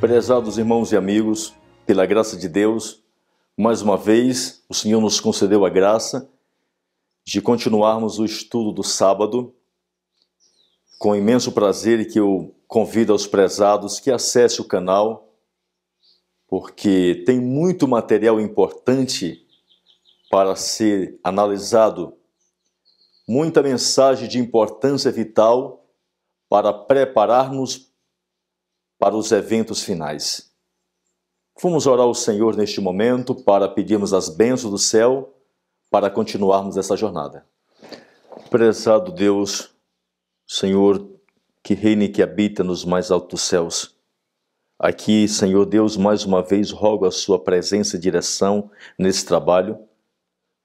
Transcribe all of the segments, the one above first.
Prezados irmãos e amigos, pela graça de Deus, mais uma vez o Senhor nos concedeu a graça de continuarmos o estudo do sábado. Com imenso prazer e que eu convido aos prezados que acessem o canal, porque tem muito material importante para ser analisado, muita mensagem de importância vital para preparar-nos para os eventos finais. Vamos orar ao Senhor neste momento para pedirmos as bênçãos do céu para continuarmos essa jornada. Prezado Deus, Senhor, que reina e que habita nos mais altos céus. Aqui, Senhor Deus, mais uma vez rogo a sua presença e direção nesse trabalho.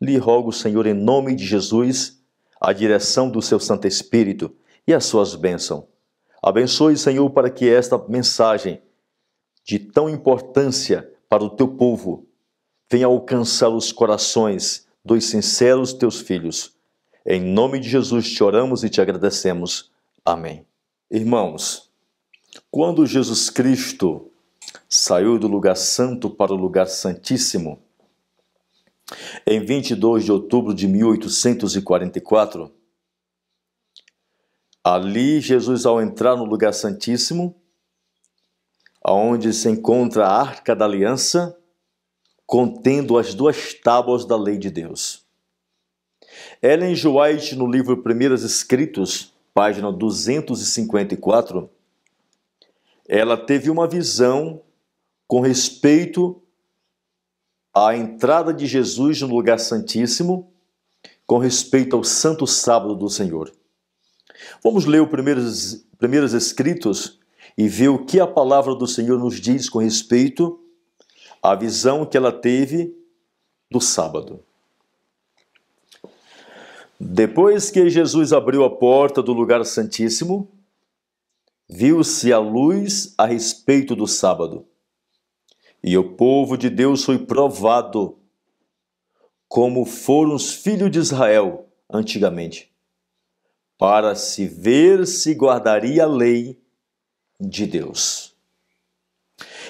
Lhe rogo, Senhor, em nome de Jesus, a direção do seu Santo Espírito e as suas bênçãos. Abençoe, Senhor, para que esta mensagem de tão importância para o teu povo venha alcançar os corações dos sinceros teus filhos. Em nome de Jesus te oramos e te agradecemos. Amém. Irmãos, quando Jesus Cristo saiu do lugar santo para o lugar santíssimo, em 22 de outubro de 1844, ali Jesus, ao entrar no lugar santíssimo, onde se encontra a Arca da Aliança, contendo as duas tábuas da lei de Deus. Ellen G. White, no livro Primeiros Escritos, página 254, ela teve uma visão com respeito à entrada de Jesus no lugar santíssimo, com respeito ao Santo Sábado do Senhor. Vamos ler os primeiros Escritos e ver o que a palavra do Senhor nos diz com respeito à visão que ela teve do sábado. Depois que Jesus abriu a porta do lugar santíssimo, viu-se a luz a respeito do sábado. E o povo de Deus foi provado, como foram os filhos de Israel antigamente, para se ver se guardaria a lei de Deus.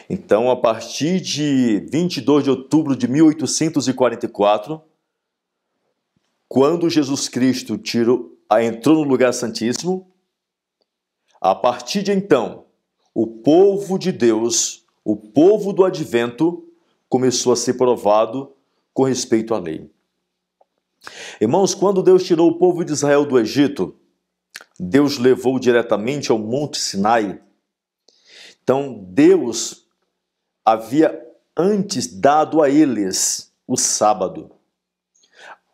Então, a partir de 22 de outubro de 1844, quando Jesus Cristo entrou no lugar santíssimo, a partir de então, o povo de Deus, o povo do advento, começou a ser provado com respeito à lei. Irmãos, quando Deus tirou o povo de Israel do Egito, Deus levou diretamente ao Monte Sinai. Então, Deus havia antes dado a eles o sábado.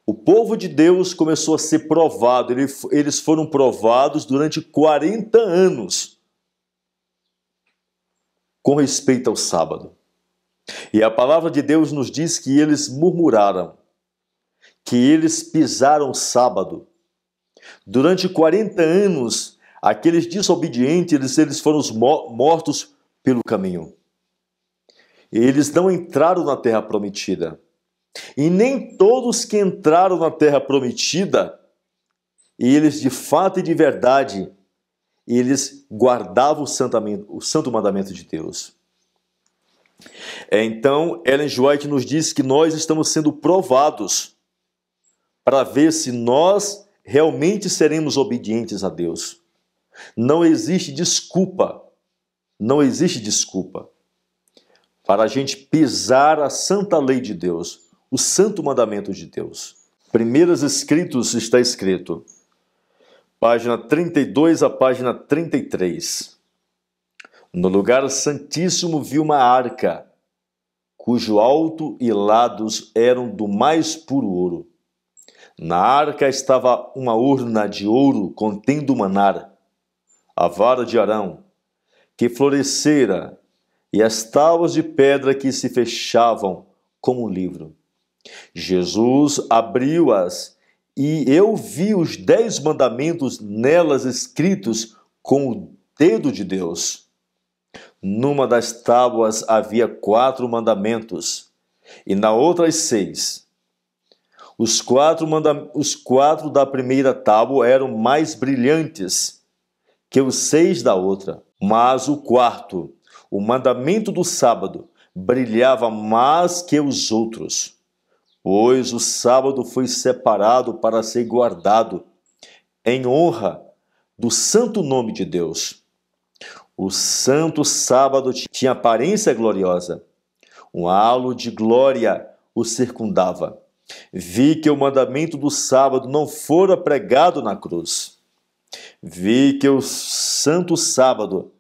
O povo de Deus começou a ser provado, eles foram provados durante 40 anos com respeito ao sábado. E a palavra de Deus nos diz que eles murmuraram, que eles pisaram o sábado. Durante 40 anos, aqueles desobedientes, eles foram mortos pelo caminho. Eles não entraram na terra prometida. E nem todos que entraram na terra prometida, eles de fato e de verdade, eles guardavam o santo mandamento de Deus. Então, Ellen G. White nos diz que nós estamos sendo provados para ver se nós realmente seremos obedientes a Deus. Não existe desculpa para a gente pisar a santa lei de Deus, o santo mandamento de Deus. Primeiros Escritos está escrito, página 32 a página 33. No lugar santíssimo vi uma arca, cujo alto e lados eram do mais puro ouro. Na arca estava uma urna de ouro contendo o maná, a vara de Arão, que florescera, e as tábuas de pedra que se fechavam como um livro. Jesus abriu-as, e eu vi os 10 mandamentos nelas escritos com o dedo de Deus. Numa das tábuas havia 4 mandamentos, e na outra 6. Os quatro da primeira tábua eram mais brilhantes que os 6 da outra, mas o quarto, o mandamento do sábado brilhava mais que os outros, pois o sábado foi separado para ser guardado em honra do santo nome de Deus. O santo sábado tinha aparência gloriosa. Um halo de glória o circundava. Vi que o mandamento do sábado não fora pregado na cruz. Vi que o santo sábado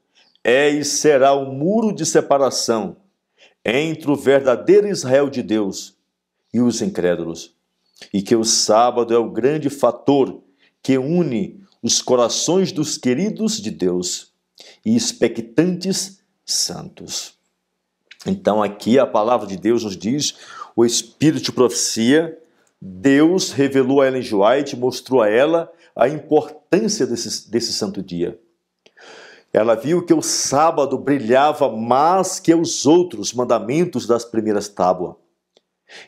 é e será um muro de separação entre o verdadeiro Israel de Deus e os incrédulos. E que o sábado é o grande fator que une os corações dos queridos de Deus e expectantes santos. Então aqui a palavra de Deus nos diz, o Espírito de profecia, Deus revelou a Ellen G. White, mostrou a ela a importância desse santo dia. Ela viu que o sábado brilhava mais que os outros mandamentos das primeiras tábuas.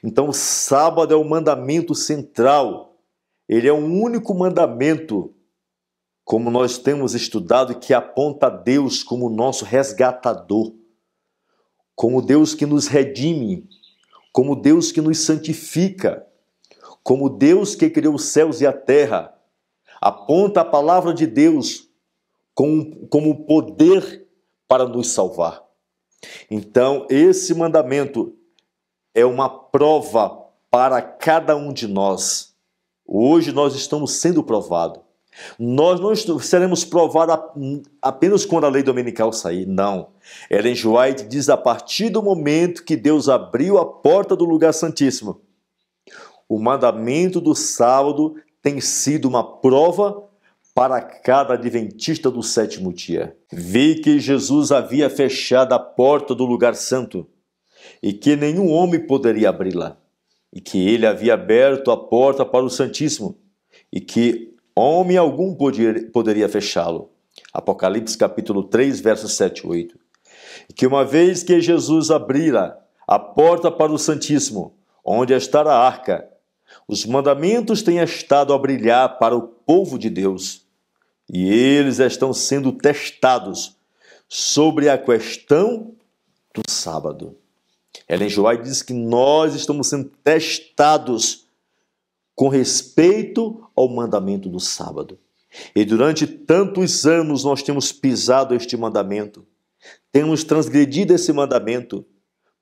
Então o sábado é o mandamento central. Ele é o único mandamento, como nós temos estudado, que aponta a Deus como nosso resgatador, como Deus que nos redime, como Deus que nos santifica, como Deus que criou os céus e a terra. Aponta a palavra de Deus como poder para nos salvar. Então, esse mandamento é uma prova para cada um de nós. Hoje nós estamos sendo provados. Nós não seremos provados apenas quando a lei dominical sair, não. Ellen G. White diz, a partir do momento que Deus abriu a porta do lugar santíssimo, o mandamento do sábado tem sido uma prova para cada adventista do sétimo dia. Vi que Jesus havia fechado a porta do lugar santo e que nenhum homem poderia abri-la, e que ele havia aberto a porta para o Santíssimo e que homem algum poderia fechá-lo. Apocalipse capítulo 3, versos 7 e 8. E que uma vez que Jesus abrira a porta para o Santíssimo, onde está a arca, os mandamentos têm estado a brilhar para o povo de Deus, e eles estão sendo testados sobre a questão do sábado. Ellen G. White diz que nós estamos sendo testados com respeito ao mandamento do sábado. E durante tantos anos nós temos pisado este mandamento, temos transgredido esse mandamento,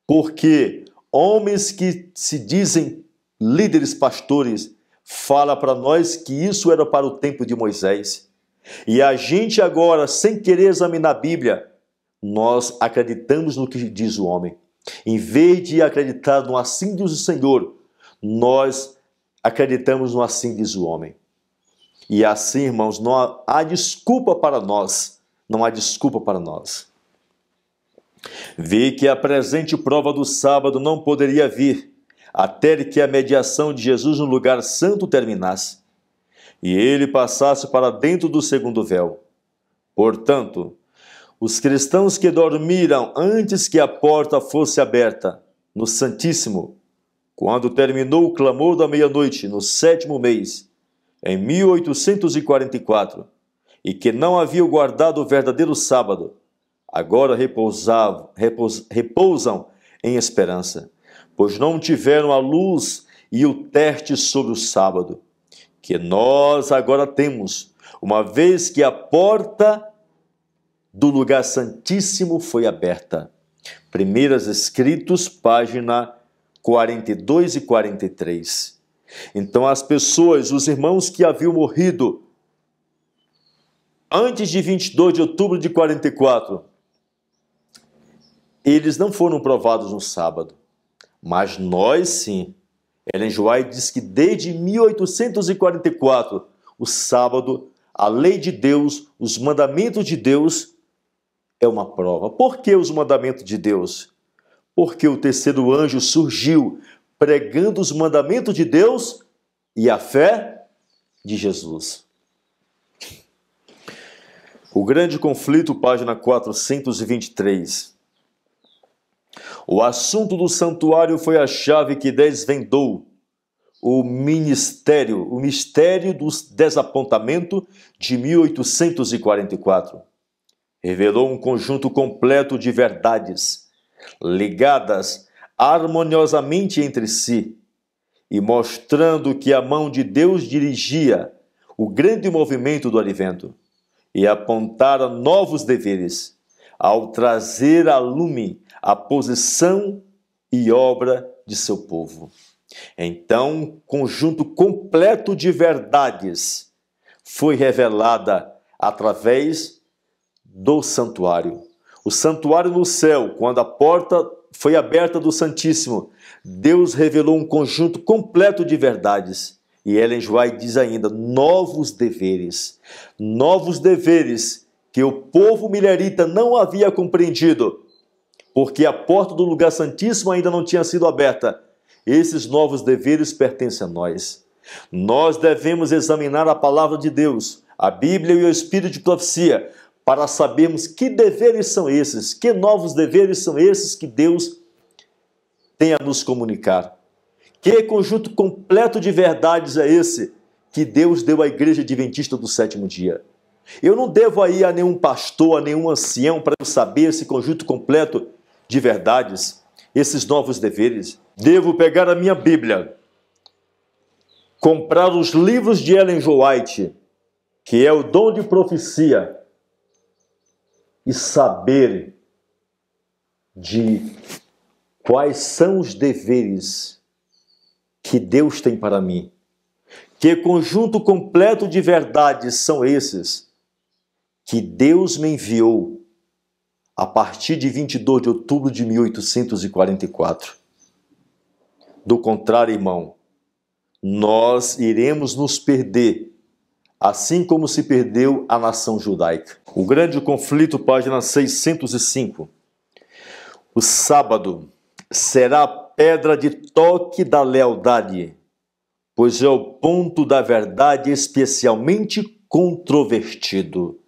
porque homens que se dizem líderes pastores falam para nós que isso era para o tempo de Moisés. E a gente agora, sem querer examinar a Bíblia, nós acreditamos no que diz o homem. Em vez de acreditar no assim diz o Senhor, nós acreditamos no assim diz o homem. E assim, irmãos, não há desculpa para nós. Não há desculpa para nós. Vi que a presente prova do sábado não poderia vir, até que a mediação de Jesus no lugar santo terminasse, e ele passasse para dentro do segundo véu. Portanto, os cristãos que dormiram antes que a porta fosse aberta no Santíssimo, quando terminou o clamor da meia-noite, no 7º mês, em 1844, e que não haviam guardado o verdadeiro sábado, agora repousam em esperança, pois não tiveram a luz e o teste sobre o sábado, que nós agora temos, uma vez que a porta do lugar santíssimo foi aberta. Primeiras Escritos, página 42 e 43. Então as pessoas, os irmãos que haviam morrido antes de 22 de outubro de 44, eles não foram provados no sábado, mas nós sim. Ellen G. White diz que desde 1844, o sábado, a lei de Deus, os mandamentos de Deus é uma prova. Por que os mandamentos de Deus? Porque o terceiro anjo surgiu pregando os mandamentos de Deus e a fé de Jesus. O grande conflito, página 423. O assunto do santuário foi a chave que desvendou o mistério do desapontamento de 1844. revelou um conjunto completo de verdades, ligadas harmoniosamente entre si, e mostrando que a mão de Deus dirigia o grande movimento do advento e apontara novos deveres, ao trazer a lume a posição e obra de seu povo. Então, um conjunto completo de verdades foi revelada através do santuário. O santuário no céu, quando a porta foi aberta do Santíssimo, Deus revelou um conjunto completo de verdades. E Ellen G. White diz ainda, novos deveres que o povo milerita não havia compreendido, porque a porta do lugar santíssimo ainda não tinha sido aberta. Esses novos deveres pertencem a nós. Nós devemos examinar a palavra de Deus, a Bíblia e o Espírito de profecia, para sabermos que deveres são esses, que novos deveres são esses que Deus tem a nos comunicar. Que conjunto completo de verdades é esse que Deus deu à Igreja Adventista do Sétimo Dia? Eu não devo ir a nenhum pastor, a nenhum ancião para eu saber esse conjunto completo de verdades, esses novos deveres. Devo pegar a minha Bíblia, comprar os livros de Ellen G. White, que é o dom de profecia, e saber de quais são os deveres que Deus tem para mim. Que conjunto completo de verdades são esses que Deus me enviou a partir de 22 de outubro de 1844. Do contrário, irmão, nós iremos nos perder, assim como se perdeu a nação judaica. O Grande Conflito, página 605. O sábado será a pedra de toque da lealdade, pois é o ponto da verdade especialmente controvertido.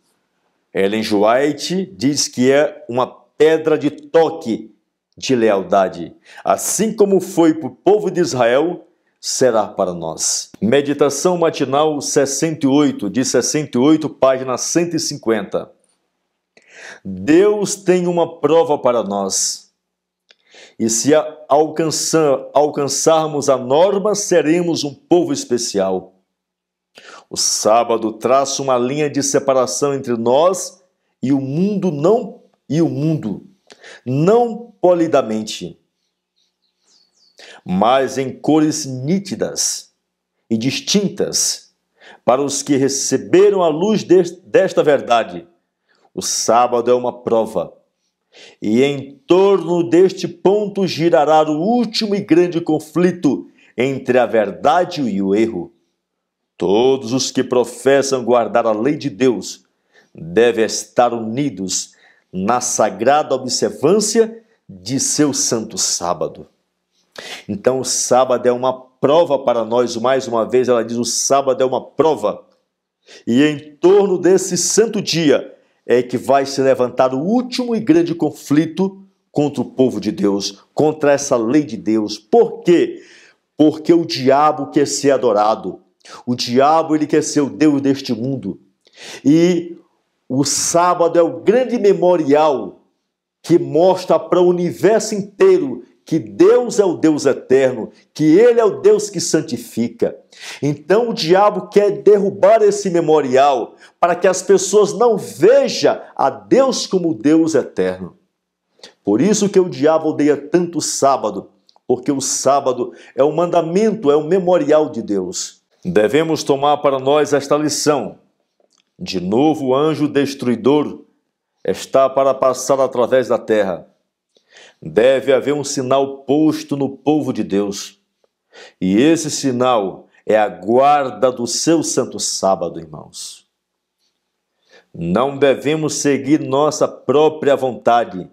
Ellen G. White diz que é uma pedra de toque de lealdade. Assim como foi para o povo de Israel, será para nós. Meditação matinal 68, de 68, página 150. Deus tem uma prova para nós. E se alcançarmos a norma, seremos um povo especial. O sábado traça uma linha de separação entre nós e o mundo, não polidamente, mas em cores nítidas e distintas para os que receberam a luz desta verdade. O sábado é uma prova, e em torno deste ponto girará o último e grande conflito entre a verdade e o erro. Todos os que professam guardar a lei de Deus devem estar unidos na sagrada observância de seu santo sábado. Então o sábado é uma prova para nós. Mais uma vez ela diz, o sábado é uma prova. E em torno desse santo dia é que vai se levantar o último e grande conflito contra o povo de Deus, contra essa lei de Deus. Por quê? Porque o diabo quer ser adorado. O diabo, ele quer ser o Deus deste mundo. E o sábado é o grande memorial que mostra para o universo inteiro que Deus é o Deus eterno, que Ele é o Deus que santifica. Então o diabo quer derrubar esse memorial para que as pessoas não vejam a Deus como Deus eterno. Por isso que o diabo odeia tanto o sábado, porque o sábado é um mandamento, é um memorial de Deus. Devemos tomar para nós esta lição. De novo, o anjo destruidor está para passar através da terra. Deve haver um sinal posto no povo de Deus. E esse sinal é a guarda do seu santo sábado, irmãos. Não devemos seguir nossa própria vontade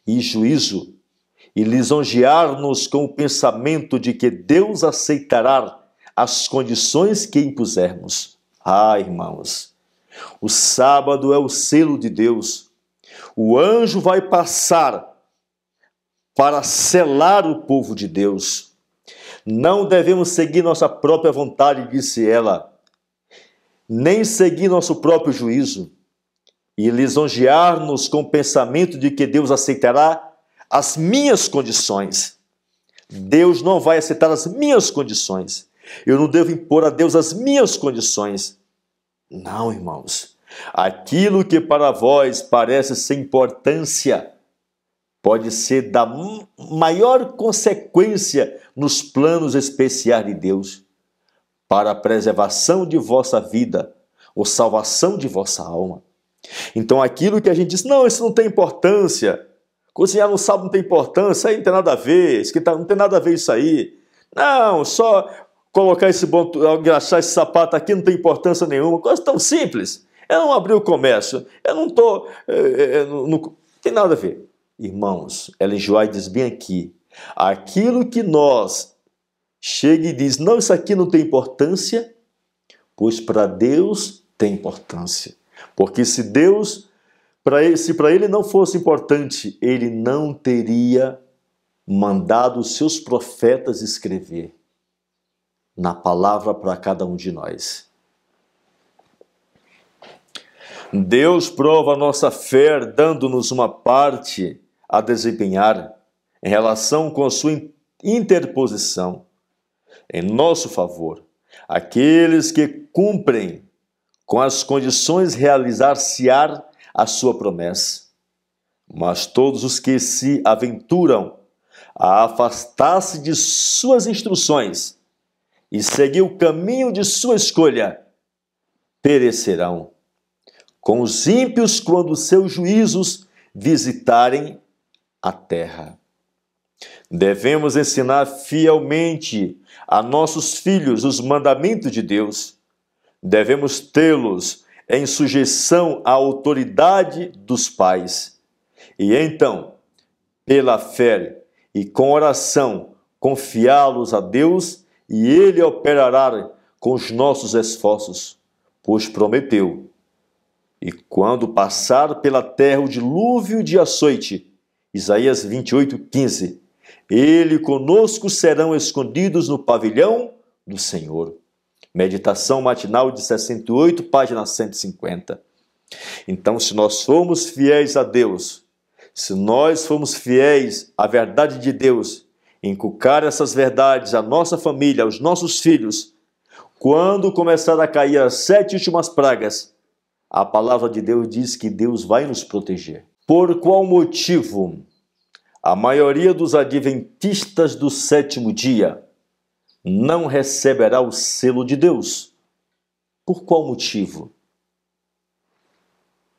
e juízo e lisonjear-nos com o pensamento de que Deus aceitará as condições que impusermos. Ah, irmãos, o sábado é o selo de Deus. O anjo vai passar para selar o povo de Deus. Não devemos seguir nossa própria vontade, disse ela, nem seguir nosso próprio juízo, e lisonjear-nos com o pensamento de que Deus aceitará as minhas condições. Deus não vai aceitar as minhas condições. Eu não devo impor a Deus as minhas condições. Não, irmãos. Aquilo que para vós parece sem importância pode ser da maior consequência nos planos especiais de Deus para a preservação de vossa vida ou salvação de vossa alma. Então aquilo que a gente diz, não, isso não tem importância, cozinhar no sábado não tem importância, aí não tem nada a ver, não tem nada a ver isso aí. Não, só colocar esse engraxar esse sapato aqui não tem importância nenhuma, coisa tão simples. Eu não abri o comércio, eu não estou... não tem nada a ver. Irmãos, Ellen G. White diz bem aqui, aquilo que nós chega e diz, não, isso aqui não tem importância, pois para Deus tem importância. Porque se para ele não fosse importante, ele não teria mandado os seus profetas escrever na palavra para cada um de nós. Deus prova a nossa fé dando-nos uma parte a desempenhar em relação com a sua interposição em nosso favor. Aqueles que cumprem com as condições realizar-se-á a sua promessa. Mas todos os que se aventuram a afastar-se de suas instruções e seguir o caminho de sua escolha, perecerão. Com os ímpios, quando seus juízos visitarem a terra. Devemos ensinar fielmente a nossos filhos os mandamentos de Deus. Devemos tê-los em sujeição à autoridade dos pais. E então, pela fé e com oração, confiá-los a Deus, e Ele operará com os nossos esforços, pois prometeu. E quando passar pela terra o dilúvio de açoite, Isaías 28:15, Ele conosco serão escondidos no pavilhão do Senhor. Meditação matinal de 68, página 150. Então, se nós formos fiéis a Deus, se nós formos fiéis à verdade de Deus, inculcar essas verdades à nossa família, aos nossos filhos, quando começar a cair as 7 últimas pragas, a palavra de Deus diz que Deus vai nos proteger. Por qual motivo a maioria dos adventistas do sétimo dia não receberá o selo de Deus? Por qual motivo?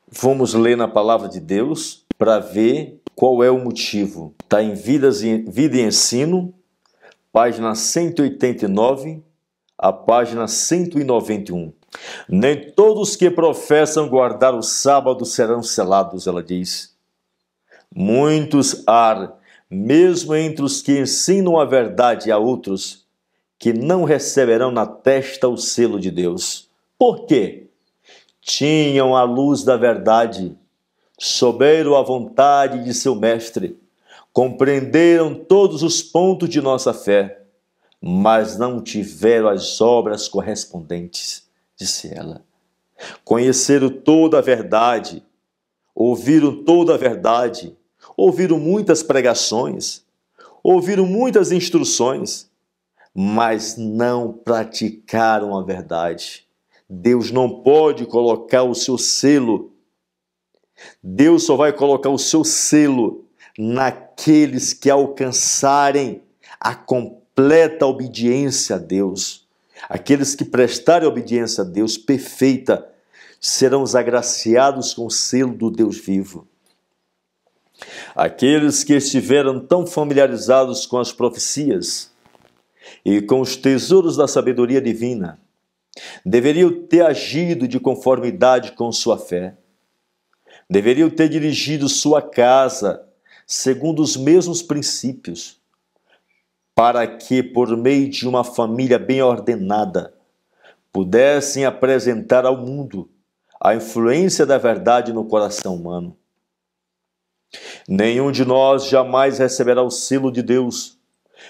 Vamos ler na palavra de Deus para ver qual é o motivo. Está em Vida e Ensino, página 189, a página 191. Nem todos que professam guardar o sábado serão selados, ela diz. Muitos há, mesmo entre os que ensinam a verdade a outros, que não receberão na testa o selo de Deus. Por quê? Tinham a luz da verdade, souberam a vontade de seu mestre, compreenderam todos os pontos de nossa fé, mas não tiveram as obras correspondentes, disse ela. Conheceram toda a verdade, ouviram toda a verdade, ouviram muitas pregações, ouviram muitas instruções, mas não praticaram a verdade. Deus não pode colocar o seu selo. Deus só vai colocar o seu selo naqueles que alcançarem a completa obediência a Deus. Aqueles que prestarem obediência a Deus perfeita serão os agraciados com o selo do Deus vivo. Aqueles que estiveram tão familiarizados com as profecias e com os tesouros da sabedoria divina deveriam ter agido de conformidade com sua fé. Deveriam ter dirigido sua casa segundo os mesmos princípios, para que, por meio de uma família bem ordenada, pudessem apresentar ao mundo a influência da verdade no coração humano. Nenhum de nós jamais receberá o selo de Deus,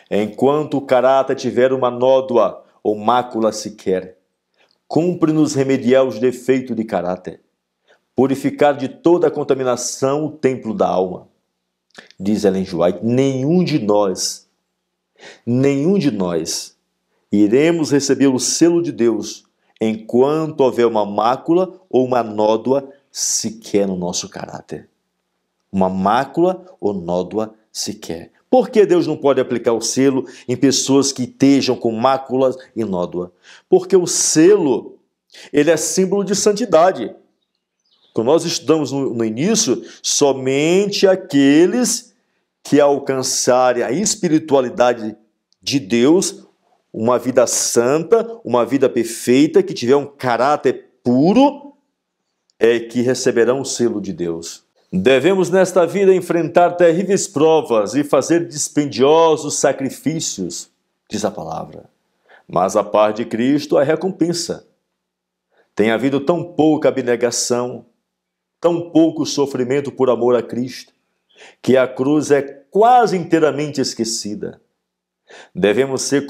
enquanto o caráter tiver uma nódoa ou mácula sequer. Cumpre-nos remediar os defeitos de caráter, purificar de toda a contaminação o templo da alma. Diz Ellen White, nenhum de nós iremos receber o selo de Deus enquanto houver uma mácula ou uma nódoa sequer no nosso caráter. Uma mácula ou nódoa sequer. Por que Deus não pode aplicar o selo em pessoas que estejam com máculas e nódoa? Porque o selo, ele é símbolo de santidade. Como nós estudamos no início, somente aqueles que alcançarem a espiritualidade de Deus, uma vida santa, uma vida perfeita, que tiver um caráter puro, é que receberão o selo de Deus. Devemos nesta vida enfrentar terríveis provas e fazer dispendiosos sacrifícios, diz a palavra. Mas a paz de Cristo é a recompensa. Tem havido tão pouca abnegação, tão pouco sofrimento por amor a Cristo, que a cruz é quase inteiramente esquecida. Devemos ser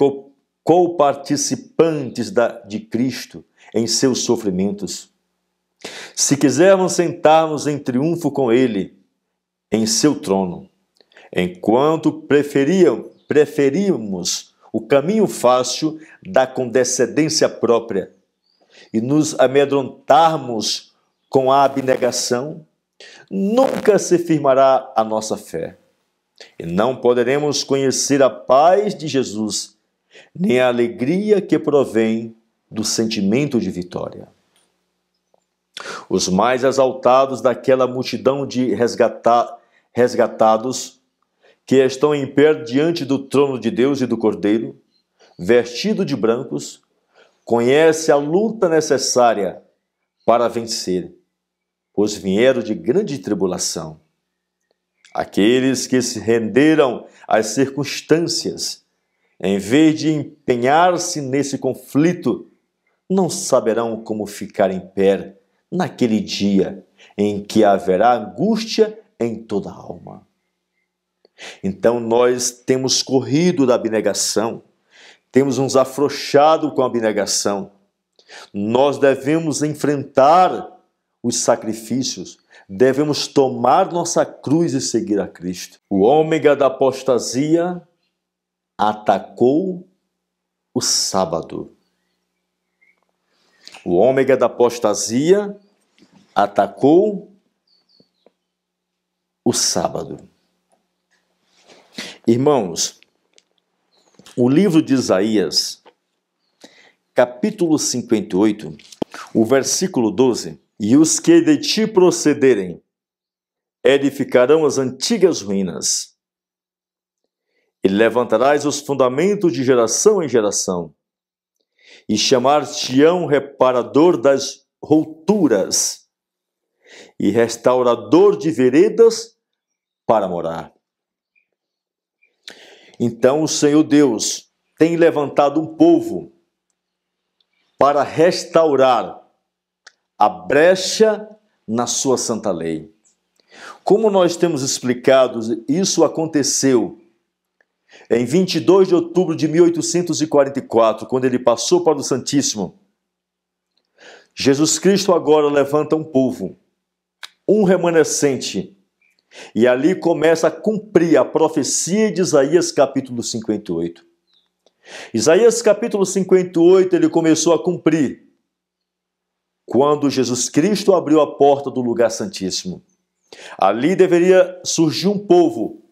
co-participantes de Cristo em seus sofrimentos. Se quisermos sentar-nos em triunfo com Ele, em seu trono, enquanto preferimos o caminho fácil da condescendência própria e nos amedrontarmos com a abnegação, nunca se firmará a nossa fé. E não poderemos conhecer a paz de Jesus, nem a alegria que provém do sentimento de vitória. Os mais exaltados daquela multidão de resgatados que estão em pé diante do trono de Deus e do Cordeiro, vestido de brancos, conhecem a luta necessária para vencer, pois vieram de grande tribulação. Aqueles que se renderam às circunstâncias, em vez de empenhar-se nesse conflito, não saberão como ficar em pé naquele dia em que haverá angústia em toda a alma. Então nós temos corrido da abnegação, temos nos afrouxado com a abnegação. Nós devemos enfrentar os sacrifícios, devemos tomar nossa cruz e seguir a Cristo. O ômega da apostasia atacou o sábado. O ômega da apostasia atacou o sábado. Irmãos, o livro de Isaías, capítulo 58, o versículo 12: E os que de ti procederem edificarão as antigas ruínas, e levantarás os fundamentos de geração em geração, e chamar-te-ão reparador das rupturas, e restaurador de veredas para morar. Então o Senhor Deus tem levantado um povo para restaurar a brecha na sua santa lei. Como nós temos explicado, isso aconteceu em 22 de outubro de 1844, quando ele passou para o Santíssimo. Jesus Cristo agora levanta um povo, um remanescente, e ali começa a cumprir a profecia de Isaías capítulo 58. Isaías capítulo 58, ele começou a cumprir quando Jesus Cristo abriu a porta do lugar santíssimo. Ali deveria surgir um povo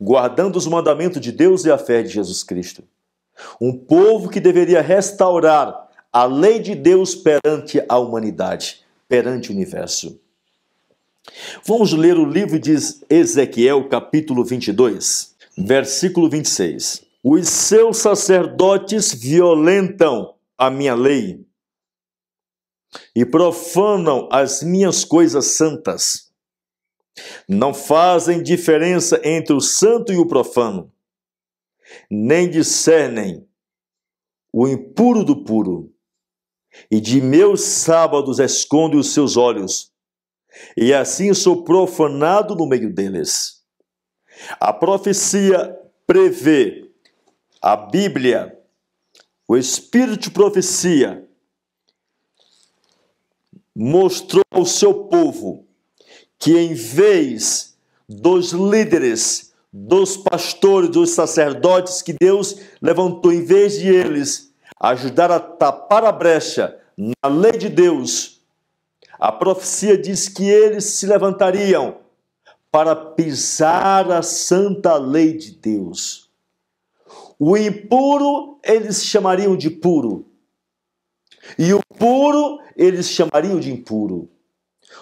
guardando os mandamentos de Deus e a fé de Jesus Cristo. Um povo que deveria restaurar a lei de Deus perante a humanidade, perante o universo. Vamos ler o livro de Ezequiel, capítulo 22, versículo 26. Os seus sacerdotes violentam a minha lei e profanam as minhas coisas santas. Não fazem diferença entre o santo e o profano, nem discernem o impuro do puro, e de meus sábados esconde os seus olhos, e assim sou profanado no meio deles. A profecia prevê, a Bíblia, o Espírito de profecia, mostrou ao seu povo que em vez dos líderes, dos pastores, dos sacerdotes que Deus levantou, em vez de eles ajudar a tapar a brecha na lei de Deus, a profecia diz que eles se levantariam para pisar a santa lei de Deus. O impuro eles chamariam de puro, e o puro eles chamariam de impuro.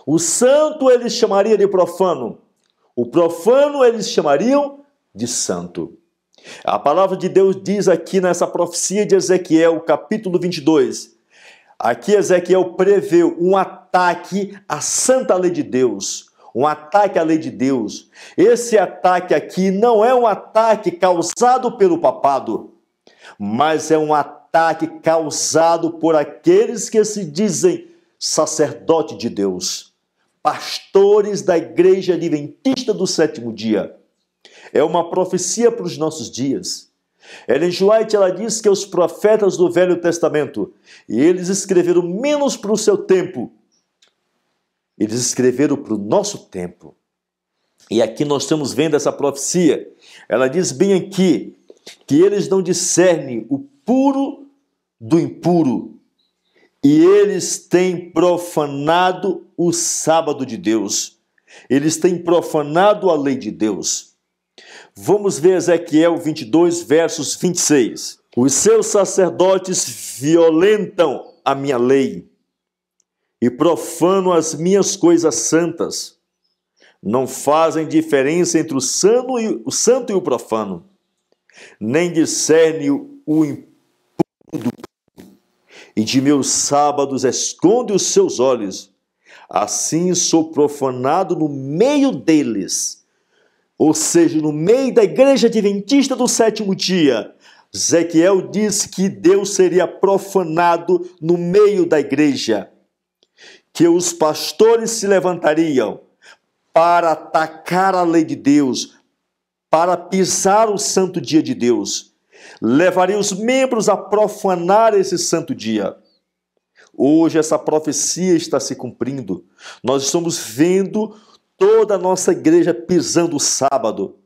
O santo eles chamariam de profano, o profano eles chamariam de santo. A palavra de Deus diz aqui nessa profecia de Ezequiel, capítulo 22, aqui Ezequiel prevê um ataque à santa lei de Deus, um ataque à lei de Deus. Esse ataque aqui não é um ataque causado pelo papado, mas é um ataque causado por aqueles que se dizem sacerdote de Deus, pastores da Igreja Adventista do Sétimo Dia. É uma profecia para os nossos dias. Ellen G. White, ela diz que os profetas do Velho Testamento, e eles escreveram menos para o seu tempo, eles escreveram para o nosso tempo. E aqui nós estamos vendo essa profecia. Ela diz bem aqui que eles não discernem o puro do impuro, e eles têm profanado o sábado de Deus. Eles têm profanado a lei de Deus. Vamos ver Ezequiel 22, versos 26. Os seus sacerdotes violentam a minha lei e profanam as minhas coisas santas. Não fazem diferença entre o santo e o profano, nem discernem o impuro do puro, e de meus sábados esconde os seus olhos. Assim sou profanado no meio deles. Ou seja, no meio da Igreja Adventista do Sétimo Dia. Ezequiel diz que Deus seria profanado no meio da igreja, que os pastores se levantariam para atacar a lei de Deus, para pisar o santo dia de Deus, levaria os membros a profanar esse santo dia. Hoje essa profecia está se cumprindo. Nós estamos vendo toda a nossa igreja pisando o sábado.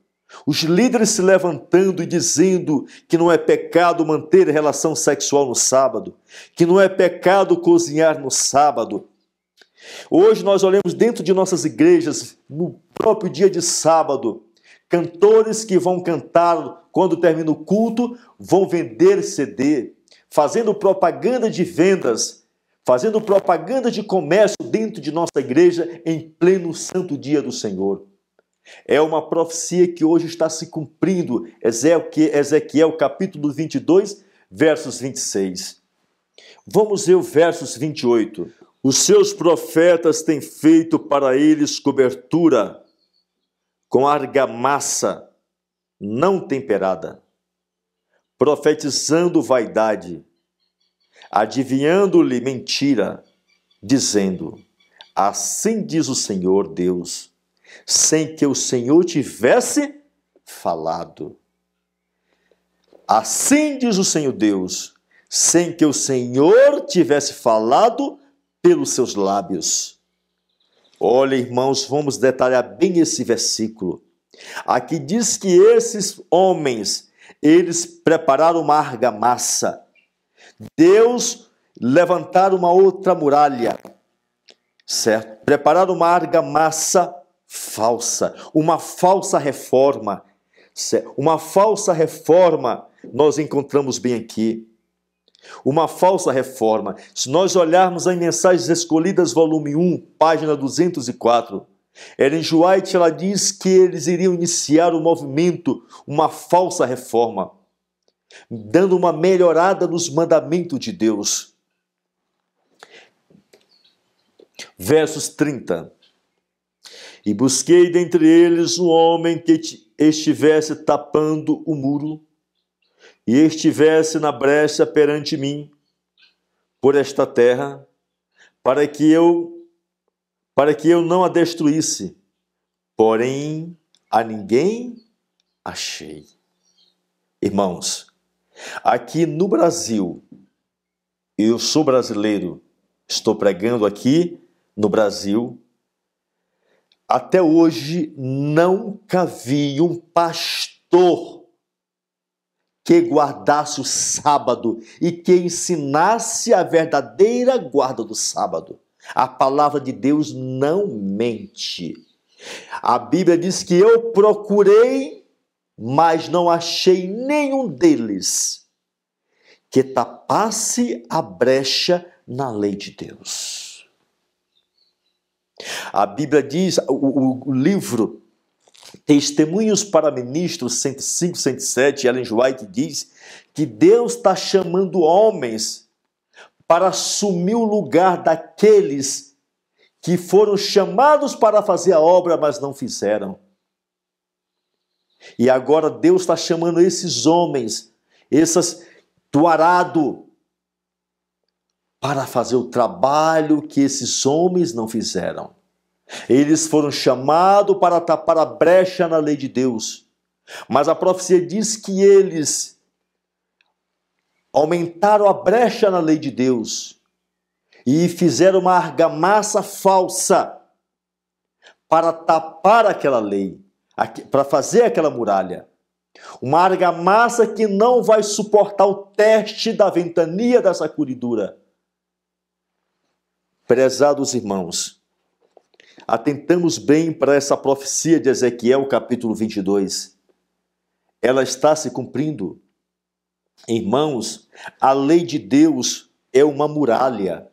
Os líderes se levantando e dizendo que não é pecado manter relação sexual no sábado, que não é pecado cozinhar no sábado. Hoje nós olhamos dentro de nossas igrejas, no próprio dia de sábado, cantores que vão cantar quando termina o culto, vão vender CD, fazendo propaganda de vendas, fazendo propaganda de comércio dentro de nossa igreja em pleno santo dia do Senhor. É uma profecia que hoje está se cumprindo. Ezequiel capítulo 22, versos 26. Vamos ver o versos 28. Os seus profetas têm feito para eles cobertura com argamassa não temperada, profetizando vaidade, adivinhando-lhe mentira, dizendo: assim diz o Senhor Deus, sem que o Senhor tivesse falado. Assim diz o Senhor Deus, sem que o Senhor tivesse falado pelos seus lábios. Olha, irmãos, vamos detalhar bem esse versículo. Aqui diz que esses homens, eles prepararam uma argamassa. Deus levantaram uma outra muralha, certo? Prepararam uma argamassa falsa, uma falsa reforma. Uma falsa reforma nós encontramos bem aqui. Uma falsa reforma. Se nós olharmos em Mensagens Escolhidas, volume 1, página 204, Ellen G. White, ela diz que eles iriam iniciar um movimento, uma falsa reforma, dando uma melhorada nos mandamentos de Deus. Versos 30. E busquei dentre eles um homem que estivesse tapando o muro e estivesse na brecha perante mim por esta terra, para que eu não a destruísse. Porém, a ninguém achei. Irmãos, aqui no Brasil, eu sou brasileiro, estou pregando aqui no Brasil. Até hoje nunca vi um pastor que guardasse o sábado e que ensinasse a verdadeira guarda do sábado. A palavra de Deus não mente. A Bíblia diz que eu procurei, mas não achei nenhum deles que tapasse a brecha na lei de Deus. A Bíblia diz, o livro Testemunhos para Ministros 105, 107, Ellen White diz que Deus está chamando homens para assumir o lugar daqueles que foram chamados para fazer a obra, mas não fizeram. E agora Deus está chamando esses homens, do arado, para fazer o trabalho que esses homens não fizeram. Eles foram chamados para tapar a brecha na lei de Deus. Mas a profecia diz que eles aumentaram a brecha na lei de Deus e fizeram uma argamassa falsa para tapar aquela lei, para fazer aquela muralha. Uma argamassa que não vai suportar o teste da ventania da sacudidura. Prezados irmãos, atentamos bem para essa profecia de Ezequiel, capítulo 22. Ela está se cumprindo. Irmãos, a lei de Deus é uma muralha.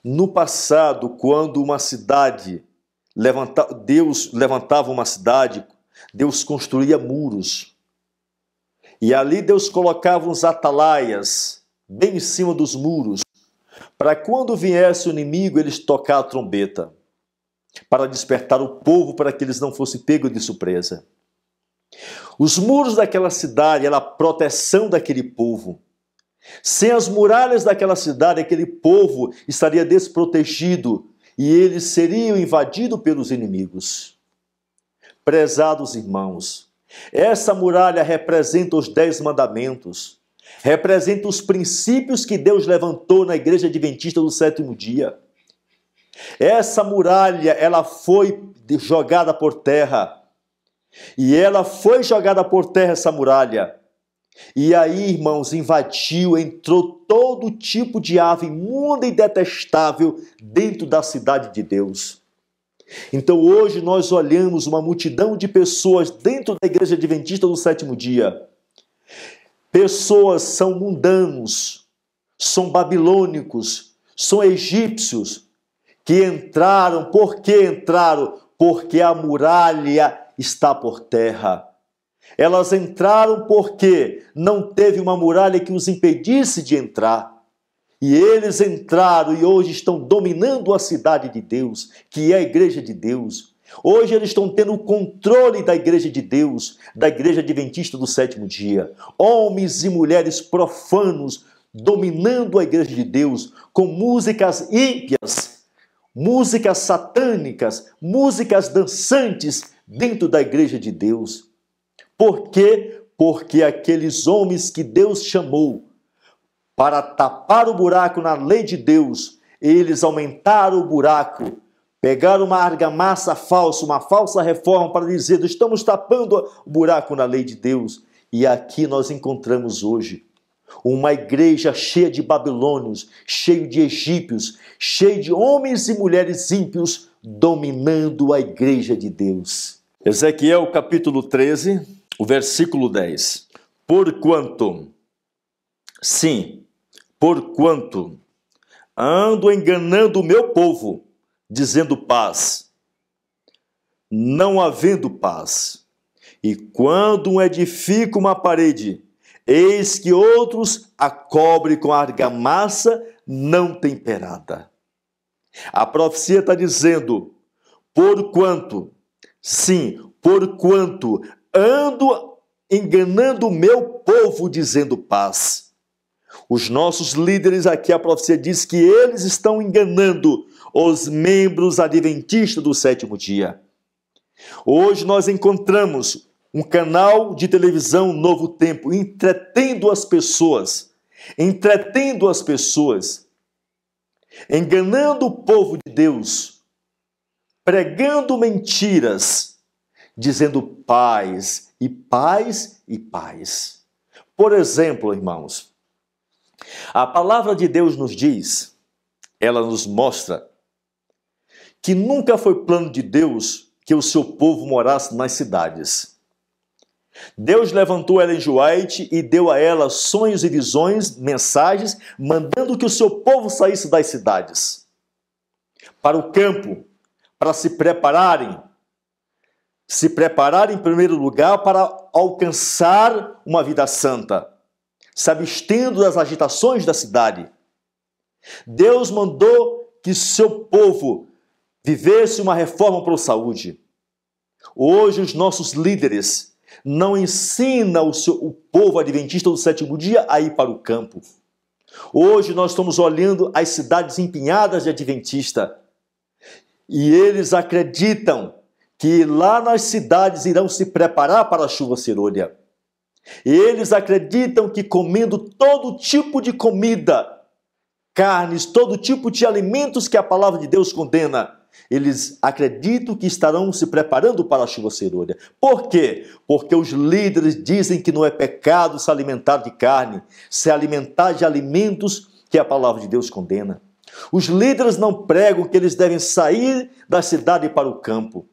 No passado, quando uma cidade, Deus levantava uma cidade, Deus construía muros. E ali Deus colocava uns atalaias bem em cima dos muros, para quando viesse o inimigo, eles tocar a trombeta, para despertar o povo, para que eles não fossem pegos de surpresa. Os muros daquela cidade eram a proteção daquele povo. Sem as muralhas daquela cidade, aquele povo estaria desprotegido e eles seriam invadidos pelos inimigos. Prezados irmãos, essa muralha representa os 10 mandamentos, representa os princípios que Deus levantou na Igreja Adventista do sétimo dia. Essa muralha, ela foi jogada por terra. E ela foi jogada por terra, essa muralha. E aí, irmãos, invadiu, entrou todo tipo de ave imunda e detestável dentro da cidade de Deus. Então hoje nós olhamos uma multidão de pessoas dentro da Igreja Adventista do sétimo dia. Pessoas são mundanos, são babilônicos, são egípcios, que entraram. Por que entraram? Porque a muralha está por terra. Elas entraram porque não teve uma muralha que os impedisse de entrar. E eles entraram e hoje estão dominando a cidade de Deus, que é a Igreja de Deus. Hoje eles estão tendo o controle da Igreja de Deus, da Igreja Adventista do sétimo dia. Homens e mulheres profanos dominando a Igreja de Deus com músicas ímpias, músicas satânicas, músicas dançantes dentro da Igreja de Deus. Por quê? Porque aqueles homens que Deus chamou para tapar o buraco na lei de Deus, eles aumentaram o buraco, pegaram uma argamassa falsa, uma falsa reforma para dizer: estamos tapando o buraco na lei de Deus. E aqui nós encontramos hoje uma igreja cheia de babilônios, cheia de egípcios, cheia de homens e mulheres ímpios dominando a Igreja de Deus. Ezequiel capítulo 13, o versículo 10. Porquanto ando enganando o meu povo, dizendo paz, não havendo paz. E quando um edifica uma parede, eis que outros a cobrem com argamassa não temperada. A profecia está dizendo: porquanto ando enganando o meu povo, dizendo paz. Os nossos líderes aqui, a profecia diz que eles estão enganando os membros adventistas do sétimo dia. Hoje nós encontramos um canal de televisão Novo Tempo entretendo as pessoas enganando o povo de Deus, pregando mentiras, dizendo paz e paz e paz. Por exemplo, irmãos, a palavra de Deus nos diz, ela nos mostra que nunca foi plano de Deus que o seu povo morasse nas cidades. Deus levantou Ellen G. White e deu a ela sonhos e visões, mensagens, mandando que o seu povo saísse das cidades para o campo, para se prepararem em primeiro lugar para alcançar uma vida santa, se abstendo das agitações da cidade. Deus mandou que seu povo vivesse uma reforma para a saúde. Hoje os nossos líderes não ensinam o povo adventista do sétimo dia a ir para o campo. Hoje nós estamos olhando as cidades empinhadas de adventista e eles acreditam que lá nas cidades irão se preparar para a chuva serôdia. Eles acreditam que comendo todo tipo de comida, carnes, todo tipo de alimentos que a palavra de Deus condena, eles acreditam que estarão se preparando para a chuva serôdia. Por quê? Porque os líderes dizem que não é pecado se alimentar de carne, se alimentar de alimentos que a palavra de Deus condena. Os líderes não pregam que eles devem sair da cidade para o campo.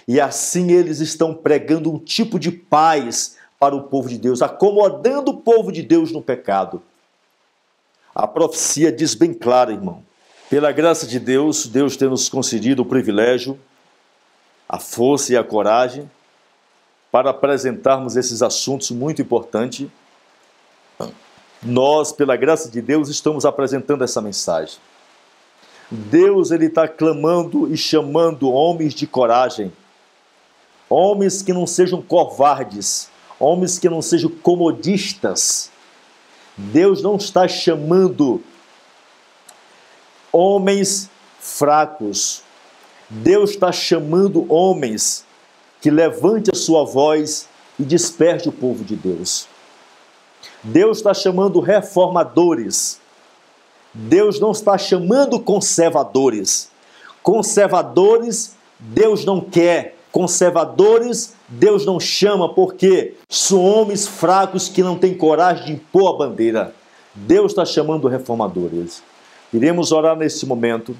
E assim eles estão pregando um tipo de paz para o povo de Deus, acomodando o povo de Deus no pecado. A profecia diz bem claro, irmão. Pela graça de Deus, Deus tem nos concedido o privilégio, a força e a coragem para apresentarmos esses assuntos muito importantes. Nós, pela graça de Deus, estamos apresentando essa mensagem. Deus, ele está clamando e chamando homens de coragem, homens que não sejam covardes, homens que não sejam comodistas. Deus não está chamando homens fracos. Deus está chamando homens que levante a sua voz e desperte o povo de Deus. Deus está chamando reformadores. Deus não está chamando conservadores. Conservadores Deus não quer. Conservadores Deus não chama, porque são homens fracos que não têm coragem de impor a bandeira. Deus está chamando reformadores. Iremos orar nesse momento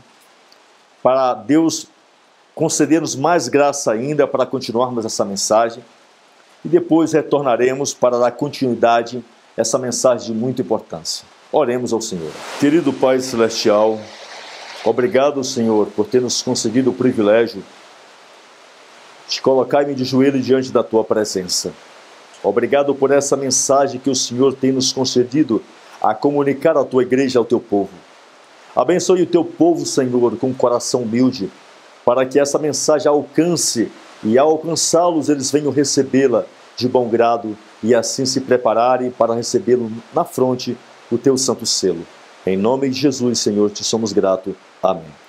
para Deus conceder-nos mais graça ainda para continuarmos essa mensagem e depois retornaremos para dar continuidade a essa mensagem de muita importância. Oremos ao Senhor. Querido Pai Celestial, obrigado, Senhor, por ter nos concedido o privilégio de colocar-me de joelho diante da Tua presença. Obrigado por essa mensagem que o Senhor tem nos concedido a comunicar à Tua igreja, ao Teu povo. Abençoe o Teu povo, Senhor, com um coração humilde, para que essa mensagem alcance e ao alcançá-los eles venham recebê-la de bom grado e assim se prepararem para recebê-lo na fronte o Teu santo selo. Em nome de Jesus, Senhor, te somos gratos. Amém.